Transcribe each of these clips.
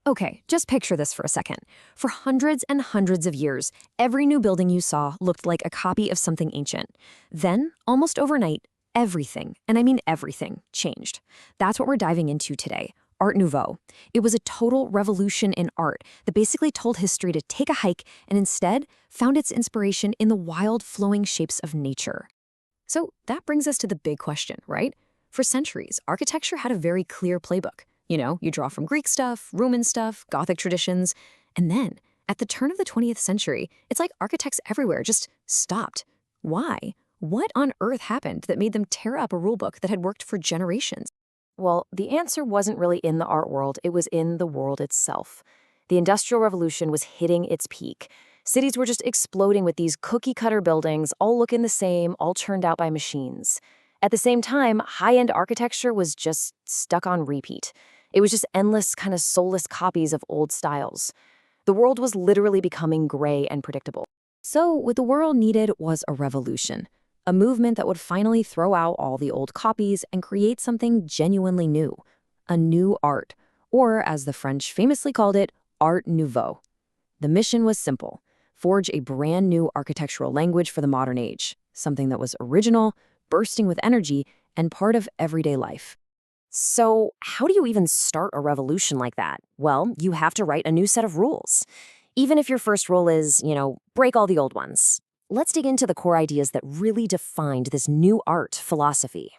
Okay, just picture this for a second. For hundreds and hundreds of years, every new building you saw looked like a copy of something ancient. Then, almost overnight, everything, and I mean everything, changed. That's what we're diving into today. Art Nouveau. It was a total revolution in art that basically told history to take a hike and instead found its inspiration in the wild, flowing shapes of nature. So that brings us to the big question, right? For centuries, architecture had a very clear playbook. You draw from Greek stuff, Roman stuff, Gothic traditions, and then, at the turn of the 20th century, it's like architects everywhere just stopped. Why? What on earth happened that made them tear up a rulebook that had worked for generations? Well, the answer wasn't really in the art world, it was in the world itself. The Industrial Revolution was hitting its peak. Cities were just exploding with these cookie-cutter buildings, all looking the same, all churned out by machines. At the same time, high-end architecture was just stuck on repeat. It was just endless, kind of soulless copies of old styles. The world was literally becoming gray and predictable. So what the world needed was a revolution. A movement that would finally throw out all the old copies and create something genuinely new. A new art, or as the French famously called it, Art Nouveau. The mission was simple: forge a brand new architectural language for the modern age, something that was original, bursting with energy, and part of everyday life. So how do you even start a revolution like that? Well, you have to write a new set of rules. Even if your first rule is, break all the old ones. Let's dig into the core ideas that really defined this new art philosophy.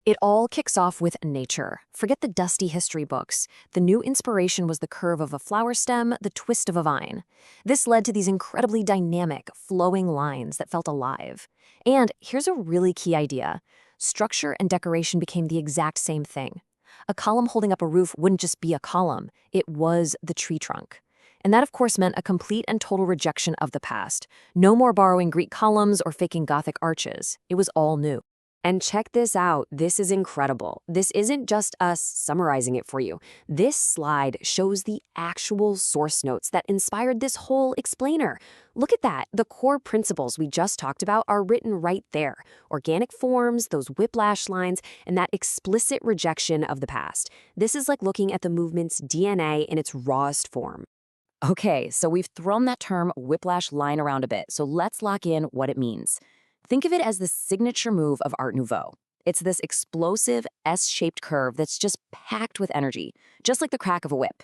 It all kicks off with nature. Forget the dusty history books. The new inspiration was the curve of a flower stem, the twist of a vine. This led to these incredibly dynamic, flowing lines that felt alive. And here's a really key idea. Structure and decoration became the exact same thing. A column holding up a roof wouldn't just be a column, it was the tree trunk. And that, of course, meant a complete and total rejection of the past. No more borrowing Greek columns or faking Gothic arches. It was all new. And check this out, this is incredible. This isn't just us summarizing it for you. This slide shows the actual source notes that inspired this whole explainer. Look at that, the core principles we just talked about are written right there. Organic forms, those whiplash lines, and that explicit rejection of the past. This is like looking at the movement's DNA in its rawest form. Okay, so we've thrown that term whiplash line around a bit, so let's lock in what it means. Think of it as the signature move of Art Nouveau. It's this explosive S-shaped curve that's just packed with energy, just like the crack of a whip.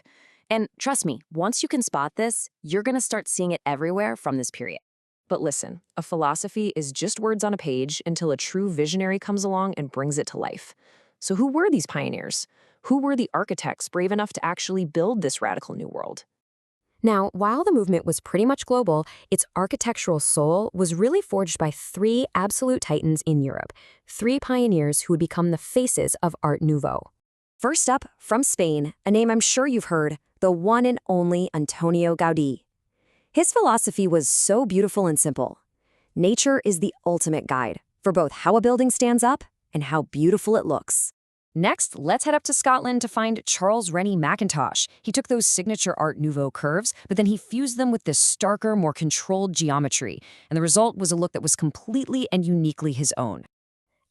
And trust me, once you can spot this, you're going to start seeing it everywhere from this period. But listen, a philosophy is just words on a page until a true visionary comes along and brings it to life. So who were these pioneers? Who were the architects brave enough to actually build this radical new world? Now, while the movement was pretty much global, its architectural soul was really forged by three absolute titans in Europe, three pioneers who would become the faces of Art Nouveau. First up, from Spain, a name I'm sure you've heard, the one and only Antonio Gaudí. His philosophy was so beautiful and simple. Nature is the ultimate guide for both how a building stands up and how beautiful it looks. Next, let's head up to Scotland to find Charles Rennie Mackintosh. He took those signature Art Nouveau curves, but then he fused them with this starker, more controlled geometry, and the result was a look that was completely and uniquely his own.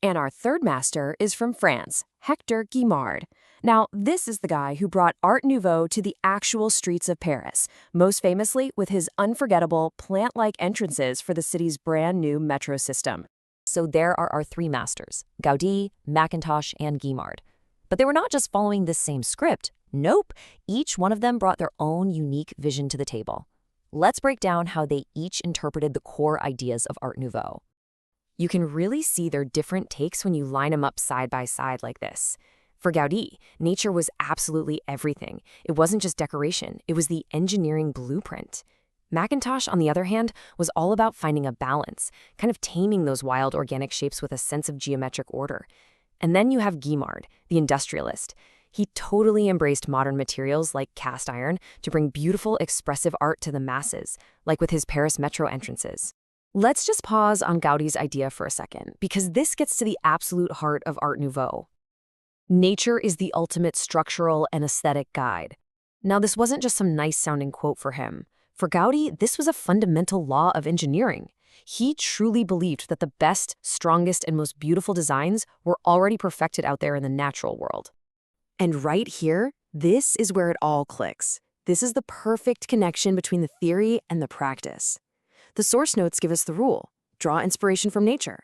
And our third master is from France, Hector Guimard. Now, this is the guy who brought Art Nouveau to the actual streets of Paris, most famously with his unforgettable plant-like entrances for the city's brand new metro system. So there are our three masters, Gaudí, Mackintosh, and Guimard. But they were not just following this same script. Nope, each one of them brought their own unique vision to the table. Let's break down how they each interpreted the core ideas of Art Nouveau. You can really see their different takes when you line them up side by side like this. For Gaudí, nature was absolutely everything. It wasn't just decoration, it was the engineering blueprint. Mackintosh, on the other hand, was all about finding a balance, kind of taming those wild organic shapes with a sense of geometric order. And then you have Guimard, the industrialist. He totally embraced modern materials like cast iron to bring beautiful, expressive art to the masses, like with his Paris metro entrances. Let's just pause on Gaudí's idea for a second, because this gets to the absolute heart of Art Nouveau. Nature is the ultimate structural and aesthetic guide. Now, this wasn't just some nice-sounding quote for him. For Gaudí, this was a fundamental law of engineering. He truly believed that the best, strongest, and most beautiful designs were already perfected out there in the natural world. And right here, this is where it all clicks. This is the perfect connection between the theory and the practice. The source notes give us the rule, draw inspiration from nature.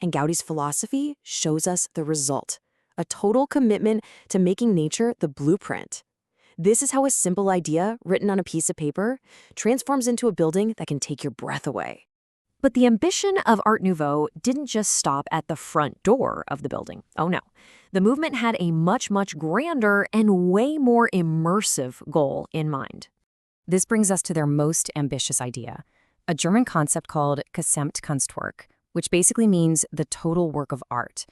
And Gaudi's philosophy shows us the result, a total commitment to making nature the blueprint. This is how a simple idea, written on a piece of paper, transforms into a building that can take your breath away. But the ambition of Art Nouveau didn't just stop at the front door of the building. Oh no. The movement had a much, much grander and way more immersive goal in mind. This brings us to their most ambitious idea, a German concept called Gesamtkunstwerk, which basically means the total work of art.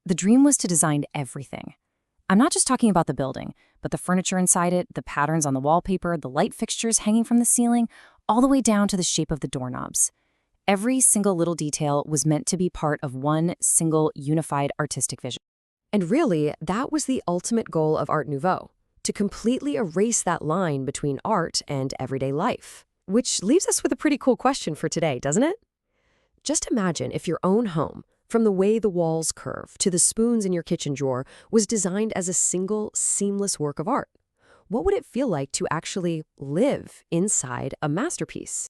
The dream was to design everything. I'm not just talking about the building, but the furniture inside it, the patterns on the wallpaper, the light fixtures hanging from the ceiling, all the way down to the shape of the doorknobs. Every single little detail was meant to be part of one single unified artistic vision. And really, that was the ultimate goal of Art Nouveau, to completely erase that line between art and everyday life. Which leaves us with a pretty cool question for today, doesn't it? Just imagine if your own home, from the way the walls curve to the spoons in your kitchen drawer, was designed as a single, seamless work of art. What would it feel like to actually live inside a masterpiece?